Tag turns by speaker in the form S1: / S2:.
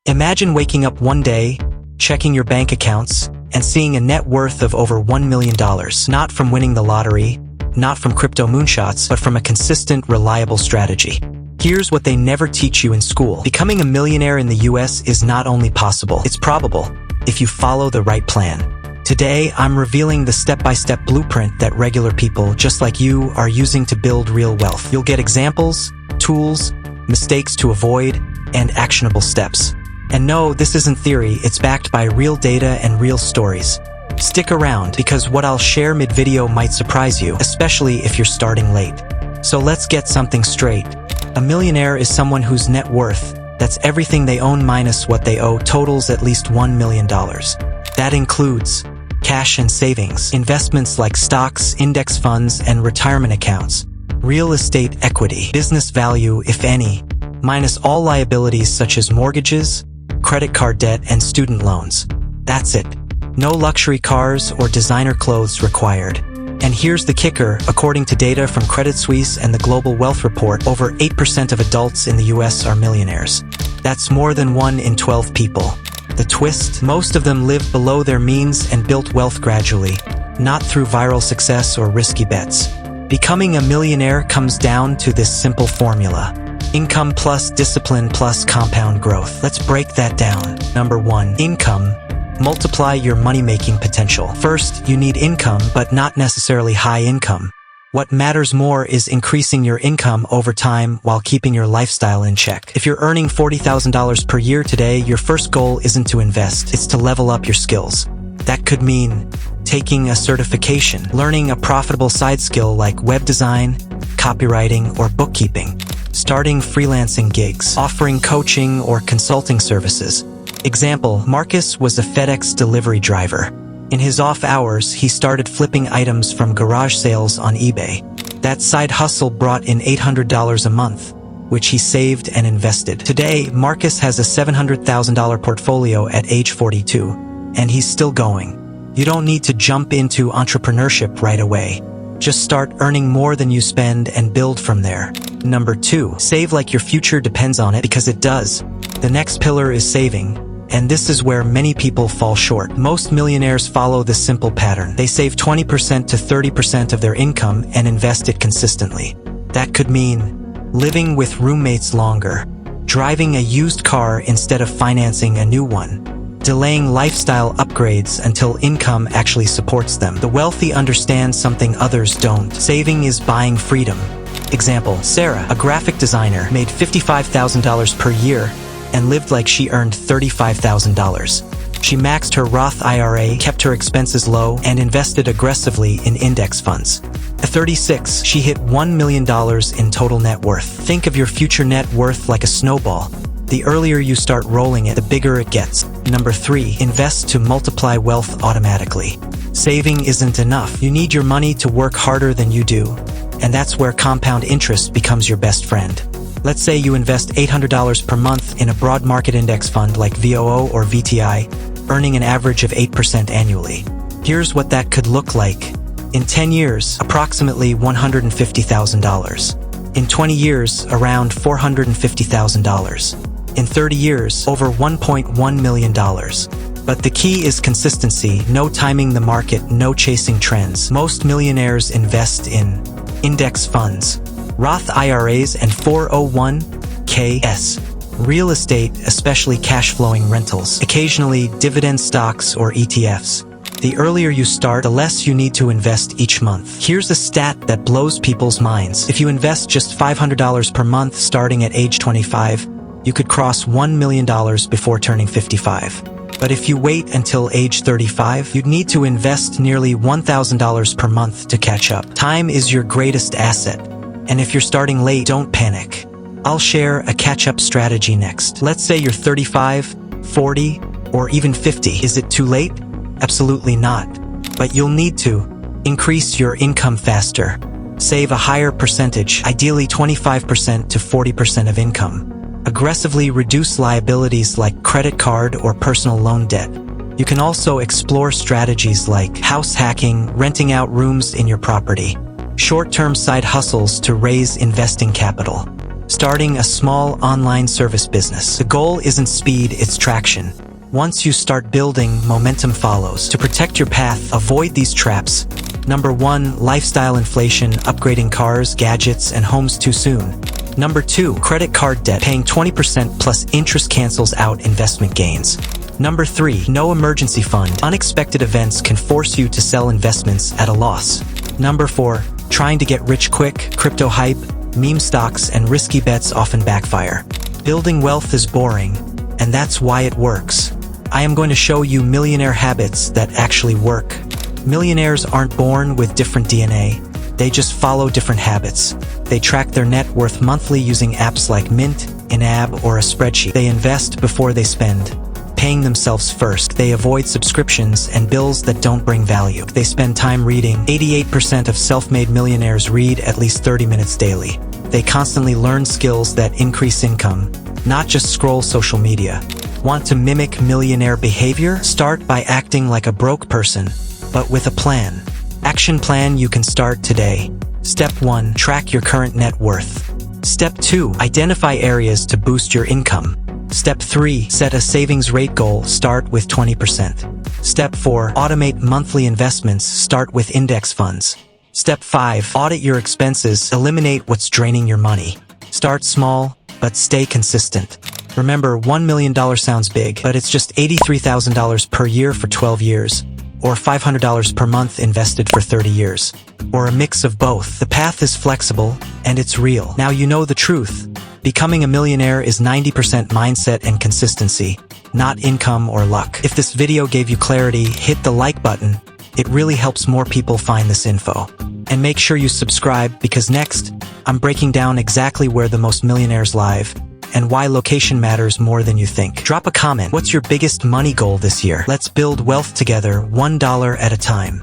S1: Imagine waking up one day, checking your bank accounts, and seeing a net worth of over $1 million, not from winning the lottery, not from crypto moonshots, but from a consistent, reliable strategy. Here's what they never teach you in school. Becoming a millionaire in the US is not only possible, it's probable, if you follow the right plan. Today, I'm revealing the step-by-step blueprint that regular people, just like you, are using to build real wealth. You'll get examples, tools, mistakes to avoid, and actionable steps. And no, this isn't theory, it's backed by real data and real stories. Stick around, because what I'll share mid-video might surprise you, especially if you're starting late. So let's get something straight. A millionaire is someone whose net worth, that's everything they own minus what they owe, totals at least $1 million. That includes cash and savings, investments like stocks, index funds, and retirement accounts, real estate equity, business value, if any, minus all liabilities such as mortgages, credit card debt, and student loans. That's it. No luxury cars or designer clothes required. And here's the kicker, according to data from Credit Suisse and the Global Wealth Report, over 8% of adults in the US are millionaires. That's more than 1 in 12 people. The twist? Most of them lived below their means and built wealth gradually, not through viral success or risky bets. Becoming a millionaire comes down to this simple formula: income plus discipline plus compound growth. Let's break that down. Number 1, income. Multiply your money-making potential. First, you need income, but not necessarily high income. What matters more is increasing your income over time while keeping your lifestyle in check. If you're earning $40,000 per year today, your first goal isn't to invest, it's to level up your skills. That could mean taking a certification, learning a profitable side skill like web design, copywriting, or bookkeeping, starting freelancing gigs, offering coaching or consulting services. Example, Marcus was a FedEx delivery driver. In his off hours, he started flipping items from garage sales on eBay. That side hustle brought in $800 a month, which he saved and invested. Today, Marcus has a $700,000 portfolio at age 42, and he's still going. You don't need to jump into entrepreneurship right away. Just start earning more than you spend and build from there. Number 2, save like your future depends on it, because it does. The next pillar is saving. And this is where many people fall short. Most millionaires follow this simple pattern. They save 20% to 30% of their income and invest it consistently. That could mean living with roommates longer, driving a used car instead of financing a new one, delaying lifestyle upgrades until income actually supports them. The wealthy understand something others don't. Saving is buying freedom. Example, Sarah, a graphic designer, made $55,000 per year and lived like she earned $35,000. She maxed her Roth IRA, kept her expenses low, and invested aggressively in index funds. At 36, she hit $1 million in total net worth. Think of your future net worth like a snowball. The earlier you start rolling it, the bigger it gets. Number 3, invest to multiply wealth automatically. Saving isn't enough. You need your money to work harder than you do, and that's where compound interest becomes your best friend. Let's say you invest $800 per month in a broad market index fund like VOO or VTI, earning an average of 8% annually. Here's what that could look like. In 10 years, approximately $150,000. In 20 years, around $450,000. In 30 years, over $1.1 million. But the key is consistency, no timing the market, no chasing trends. Most millionaires invest in index funds, Roth IRAs, and 401(k)s. Real estate, especially cash-flowing rentals. Occasionally, dividend stocks or ETFs. The earlier you start, the less you need to invest each month. Here's a stat that blows people's minds. If you invest just $500 per month starting at age 25, you could cross $1 million before turning 55. But if you wait until age 35, you'd need to invest nearly $1,000 per month to catch up. Time is your greatest asset. And if you're starting late, don't panic. I'll share a catch-up strategy next. Let's say you're 35, 40, or even 50. Is it too late? Absolutely not. But you'll need to increase your income faster. Save a higher percentage, ideally 25% to 40% of income. Aggressively reduce liabilities like credit card or personal loan debt. You can also explore strategies like house hacking, renting out rooms in your property, short-term side hustles to raise investing capital. Starting a small online service business. The goal isn't speed, it's traction. Once you start building, momentum follows. To protect your path, avoid these traps. Number 1, lifestyle inflation, upgrading cars, gadgets, and homes too soon. Number 2, credit card debt, paying 20% plus interest cancels out investment gains. Number 3, no emergency fund. Unexpected events can force you to sell investments at a loss. Number 4, trying to get rich quick, crypto hype, meme stocks, and risky bets often backfire. Building wealth is boring, and that's why it works. I am going to show you millionaire habits that actually work. Millionaires aren't born with different DNA. They just follow different habits. They track their net worth monthly using apps like Mint, in-app, or a spreadsheet. They invest before they spend, paying themselves first. They avoid subscriptions and bills that don't bring value. They spend time reading. 88% of self-made millionaires read at least 30 minutes daily. They constantly learn skills that increase income, not just scroll social media. Want to mimic millionaire behavior? Start by acting like a broke person, but with a plan. Action plan you can start today. Step 1, track your current net worth. Step 2, identify areas to boost your income. Step 3, set a savings rate goal, start with 20%. Step 4, automate monthly investments, start with index funds. Step 5, audit your expenses, eliminate what's draining your money. Start small, but stay consistent. Remember, $1 million sounds big, but it's just $83,000 per year for 12 years, or $500 per month invested for 30 years, or a mix of both. The path is flexible, and it's real. Now you know the truth. Becoming a millionaire is 90% mindset and consistency, not income or luck. If this video gave you clarity, hit the like button. It really helps more people find this info. And make sure you subscribe, because next, I'm breaking down exactly where the most millionaires live, and why location matters more than you think. Drop a comment. What's your biggest money goal this year? Let's build wealth together, $1 at a time.